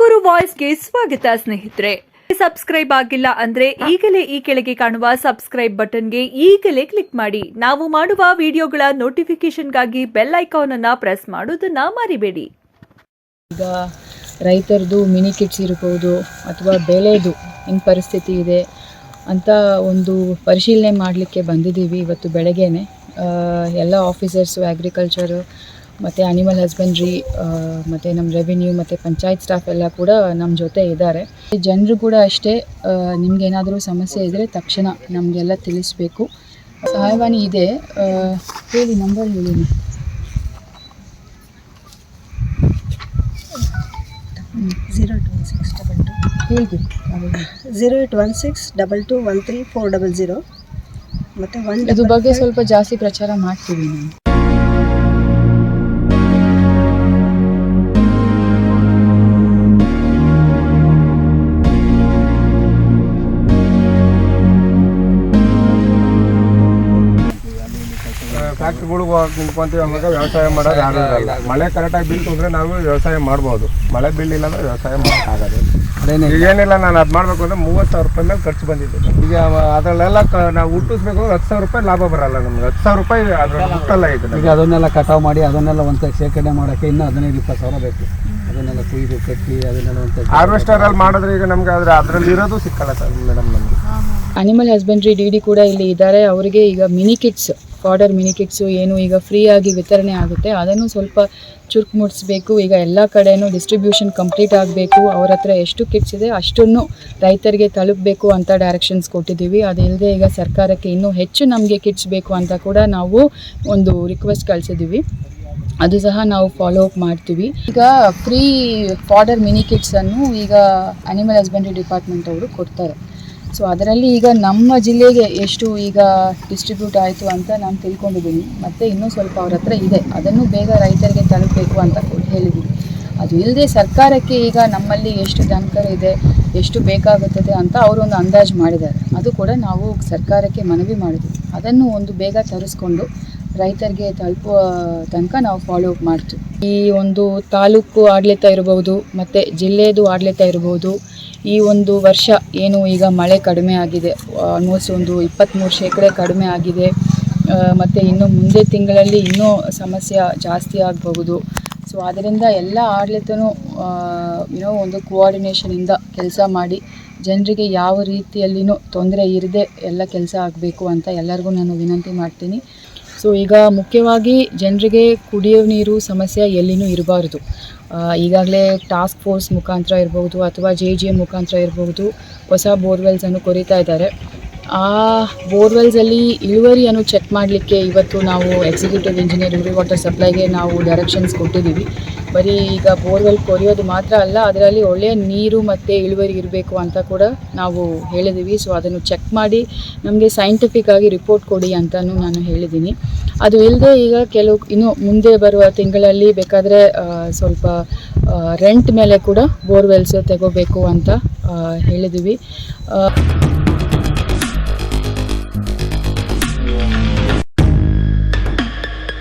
ತುಮಕೂರು ವಾಯ್ಸ್ಗೆ ಸ್ವಾಗತ ಸ್ನೇಹಿತರೆ. ಸಬ್ಸ್ಕ್ರೈಬ್ ಆಗಿಲ್ಲ ಅಂದ್ರೆ ಈಗಲೇ ಈ ಕೆಳಗೆ ಕಾಣುವ ಸಬ್ಸ್ಕ್ರೈಬ್ ಬಟನ್ಗೆ ಈಗಲೇ ಕ್ಲಿಕ್ ಮಾಡಿ. ನಾವು ಮಾಡುವ ವಿಡಿಯೋಗಳ ನೋಟಿಫಿಕೇಶನ್ಗಾಗಿ ಬೆಲ್ ಐಕಾನ್ ಅನ್ನು ಪ್ರೆಸ್ ಮಾಡೋದನ್ನ ಮರಿಬೇಡಿ. ಈಗ ರೈತರದು ಮಿನಿ ಕಿಟ್ಸ್ ಇರಬಹುದು ಅಥವಾ ಬೆಳೆದು ಏನು ಪರಿಸ್ಥಿತಿ ಇದೆ ಅಂತ ಒಂದು ಪರಿಶೀಲನೆ ಮಾಡಲಿಕ್ಕೆ ಬಂದಿದ್ದೀವಿ ಇವತ್ತು ಬೆಳಗ್ಗೆನೆ. ಎಲ್ಲ ಆಫೀಸರ್ಸು, ಅಗ್ರಿಕಲ್ಚರ್ ಮತ್ತು ಅನಿಮಲ್ ಹಸ್ಬೆಂಡ್ರಿ ಮತ್ತು ನಮ್ಮ ರೆವಿನ್ಯೂ ಮತ್ತು ಪಂಚಾಯತ್ ಸ್ಟಾಫ್ ಎಲ್ಲ ಕೂಡ ನಮ್ಮ ಜೊತೆ ಇದ್ದಾರೆ. ಜನರು ಕೂಡ ಅಷ್ಟೇ, ನಿಮಗೇನಾದರೂ ಸಮಸ್ಯೆ ಇದ್ದರೆ ತಕ್ಷಣ ನಮಗೆಲ್ಲ ತಿಳಿಸ್ಬೇಕು. ಸಹಾಯವಾಣಿ ಇದೆ, ಹೇಳಿ ನಂಬರ್ ಹೇಳಿ. ಹೇಗೆ 0816221340 ಮತ್ತು ಇದ್ರ ಬಗ್ಗೆ ಸ್ವಲ್ಪ ಜಾಸ್ತಿ ಪ್ರಚಾರ ಮಾಡ್ತೀವಿ ನಾವು. ಫ್ಯಾಕ್ಟ್ರಿಗಳಿಗೆ ನಿಂತ್ಕೊಂತೀವಿ ಆವಾಗ ವ್ಯವಸಾಯ ಮಾಡೋದು ಯಾರು ಇರಲ್ಲ. ಮಳೆ ಕರೆಕ್ಟಾಗಿ ಬೀಳ್ತಂದ್ರೆ ನಾವು ವ್ಯವಸಾಯ ಮಾಡ್ಬೋದು, ಮಳೆ ಬೀಳಿಲ್ಲ ಅಂದ್ರೆ ವ್ಯವಸಾಯ ಮಾಡೋಕ್ಕಾಗೋದು. ಈಗ ಏನಿಲ್ಲ, ನಾನು ಅದು ಮಾಡಬೇಕು ಅಂದರೆ 30,000 ರೂಪಾಯಿ ಮೇಲೆ ಖರ್ಚು ಬಂದಿದೆ. ಈಗ ಅದರಲ್ಲೆಲ್ಲ ನಾವು ಹುಟ್ಟಿಸ್ಬೇಕು ಅಂದ್ರೆ 10,000 ರೂಪಾಯಿ ಲಾಭ ಬರಲ್ಲ ನಮ್ಗೆ. 10,000 ರೂಪಾಯಿ ಅದ್ರ ಹುಟ್ಟಲ್ಲ. ಈಗ ಅದನ್ನೆಲ್ಲ ಕಟಾವು ಮಾಡಿ ಅದನ್ನೆಲ್ಲ ಒಂದು ಶೇಖರಣೆ ಮಾಡೋಕ್ಕೆ ಇನ್ನೂ 15-20 ಸಾವಿರ ಬೇಕು. ಅದನ್ನೆಲ್ಲ ಕುಯ್ದು ಕಟ್ಟಿ ಅದನ್ನೆಲ್ಲ ಒಂದು ಹಾರ್ವೆಸ್ಟರಲ್ಲಿ ಮಾಡಿದ್ರೆ ಈಗ ನಮ್ಗೆ ಅದರಲ್ಲಿ ಇರೋದು ಸಿಕ್ಕಲ್ಲ ಸರ್ ಮೇಡಮ್ ನಮಗೆ. ಅನಿಮಲ್ ಹಸ್ಬೆಂಡ್ರಿ ಡಿ ಕೂಡ ಇಲ್ಲಿ ಇದ್ದಾರೆ. ಅವರಿಗೆ ಈಗ mini kits, fodder mini kits ಏನು ಈಗ ಫ್ರೀಯಾಗಿ ವಿತರಣೆ ಆಗುತ್ತೆ, ಅದನ್ನು ಸ್ವಲ್ಪ ಚುರುಕು ಮೂಡಿಸ್ಬೇಕು. ಈಗ ಎಲ್ಲ ಕಡೆಯೂ ಡಿಸ್ಟ್ರಿಬ್ಯೂಷನ್ ಕಂಪ್ಲೀಟ್ ಆಗಬೇಕು. ಅವ್ರ ಹತ್ರ ಎಷ್ಟು ಕಿಟ್ಸ್ ಇದೆ ಅಷ್ಟನ್ನು ರೈತರಿಗೆ ತಲುಪಬೇಕು ಅಂತ ಡೈರೆಕ್ಷನ್ಸ್ ಕೊಟ್ಟಿದ್ದೀವಿ. ಅದಿಲ್ಲದೆ ಈಗ ಸರ್ಕಾರಕ್ಕೆ ಇನ್ನೂ ಹೆಚ್ಚು ನಮಗೆ ಕಿಟ್ಸ್ ಬೇಕು ಅಂತ ಕೂಡ ನಾವು ಒಂದು ರಿಕ್ವೆಸ್ಟ್ ಕಳಿಸಿದ್ದೀವಿ. ಅದು ಸಹ ನಾವು ಫಾಲೋ ಅಪ್ ಮಾಡ್ತೀವಿ. ಈಗ ಫ್ರೀ ಫಾಡರ್ ಮಿನಿ ಕಿಟ್ಸನ್ನು ಈಗ ಅನಿಮಲ್ ಹಸ್ಬೆಂಡ್ರಿ ಡಿಪಾರ್ಟ್ಮೆಂಟ್ ಅವರು ಕೊಡ್ತಾರೆ. ಸೊ ಅದರಲ್ಲಿ ಈಗ ನಮ್ಮ ಜಿಲ್ಲೆಗೆ ಎಷ್ಟು ಈಗ ಡಿಸ್ಟ್ರಿಬ್ಯೂಟ್ ಆಯಿತು ಅಂತ ನಾನು ತಿಳ್ಕೊಂಡಿದ್ದೀನಿ. ಮತ್ತು ಇನ್ನೂ ಸ್ವಲ್ಪ ಅವ್ರ ಹತ್ರ ಇದೆ, ಅದನ್ನು ಬೇಗ ರೈತರಿಗೆ ತಲುಪಬೇಕು ಅಂತ ಹೇಳಿದ್ದೀನಿ. ಅದು ಇಲ್ಲದೆ ಸರ್ಕಾರಕ್ಕೆ ಈಗ ನಮ್ಮಲ್ಲಿ ಎಷ್ಟು ದನಕರು ಇದೆ, ಎಷ್ಟು ಬೇಕಾಗುತ್ತದೆ ಅಂತ ಅವರೊಂದು ಅಂದಾಜು ಮಾಡಿದ್ದಾರೆ. ಅದು ಕೂಡ ನಾವು ಸರ್ಕಾರಕ್ಕೆ ಮನವಿ ಮಾಡಿದ್ವಿ. ಅದನ್ನು ಒಂದು ಬೇಗ ತರಿಸ್ಕೊಂಡು ರೈತರಿಗೆ ತಲುಪುವ ತನಕ ನಾವು ಫಾಲೋ ಅಪ್ ಮಾಡ್ತೀವಿ. ಈ ಒಂದು ತಾಲೂಕು ಆಡಳಿತ ಇರಬಹುದು ಮತ್ತು ಜಿಲ್ಲೆಯದು ಆಡಳಿತ ಇರಬಹುದು. ಈ ಒಂದು ವರ್ಷ ಏನು ಈಗ ಮಳೆ ಕಡಿಮೆ ಆಗಿದೆ, ಆಲ್ಮೋಸ್ಟ್ ಒಂದು 23% ಕಡಿಮೆ ಆಗಿದೆ. ಮತ್ತು ಇನ್ನು ಮುಂದೆ ತಿಂಗಳಲ್ಲಿ ಇನ್ನೂ ಸಮಸ್ಯೆ ಜಾಸ್ತಿ ಆಗಬಹುದು. ಸೊ ಅದರಿಂದ ಎಲ್ಲ ಆಡಳಿತನೂ ಒಂದು ಕೋಆರ್ಡಿನೇಷನಿಂದ ಕೆಲಸ ಮಾಡಿ ಜನರಿಗೆ ಯಾವ ರೀತಿಯಲ್ಲಿನೂ ತೊಂದರೆ ಇರದೆ ಎಲ್ಲ ಕೆಲಸ ಆಗಬೇಕು ಅಂತ ಎಲ್ಲರಿಗೂ ನಾನು ವಿನಂತಿ ಮಾಡ್ತೀನಿ. ಸೊ ಈಗ ಮುಖ್ಯವಾಗಿ ಜನರಿಗೆ ಕುಡಿಯೋ ನೀರು ಸಮಸ್ಯೆ ಎಲ್ಲಿನೂ ಇರಬಾರ್ದು. ಈಗಾಗಲೇ ಟಾಸ್ಕ್ ಫೋರ್ಸ್ ಮುಖಾಂತರ ಇರ್ಬೋದು ಅಥವಾ JGM ಮುಖಾಂತರ ಇರ್ಬೋದು ಹೊಸ ಬೋರ್ವೆಲ್ಸನ್ನು ಕೊರಿತಾ ಇದ್ದಾರೆ. ಆ ಬೋರ್ವೆಲ್ಸಲ್ಲಿ ಇಳುವರಿಯನ್ನು ಚೆಕ್ ಮಾಡಲಿಕ್ಕೆ ಇವತ್ತು ನಾವು ಎಕ್ಸಿಕ್ಯೂಟಿವ್ ಇಂಜಿನಿಯರ್ ವಾಟರ್ ಸಪ್ಲೈಗೆ ನಾವು ಡೈರೆಕ್ಷನ್ಸ್ ಕೊಟ್ಟಿದ್ದೀವಿ. ಬರೀ ಈಗ ಬೋರ್ವೆಲ್ ಕೊರೆಯೋದು ಮಾತ್ರ ಅಲ್ಲ, ಅದರಲ್ಲಿ ಒಳ್ಳೆಯ ನೀರು ಮತ್ತು ಇಳುವರಿ ಇರಬೇಕು ಅಂತ ಕೂಡ ನಾವು ಹೇಳಿದ್ದೀವಿ. ಸೊ ಅದನ್ನು ಚೆಕ್ ಮಾಡಿ ನಮಗೆ ಸೈಂಟಿಫಿಕ್ ಆಗಿ ರಿಪೋರ್ಟ್ ಕೊಡಿ ಅಂತಲೂ ನಾನು ಹೇಳಿದ್ದೀನಿ. ಅದು ಇಲ್ಲದೆ ಈಗ ಇನ್ನು ಮುಂದೆ ಬರುವ ತಿಂಗಳಲ್ಲಿ ಬೇಕಾದರೆ ಸ್ವಲ್ಪ ರೆಂಟ್ ಮೇಲೆ ಕೂಡ ಬೋರ್ವೆಲ್ಸ್ ತೆಗೋಬೇಕು ಅಂತ ಹೇಳಿದ್ದೀವಿ.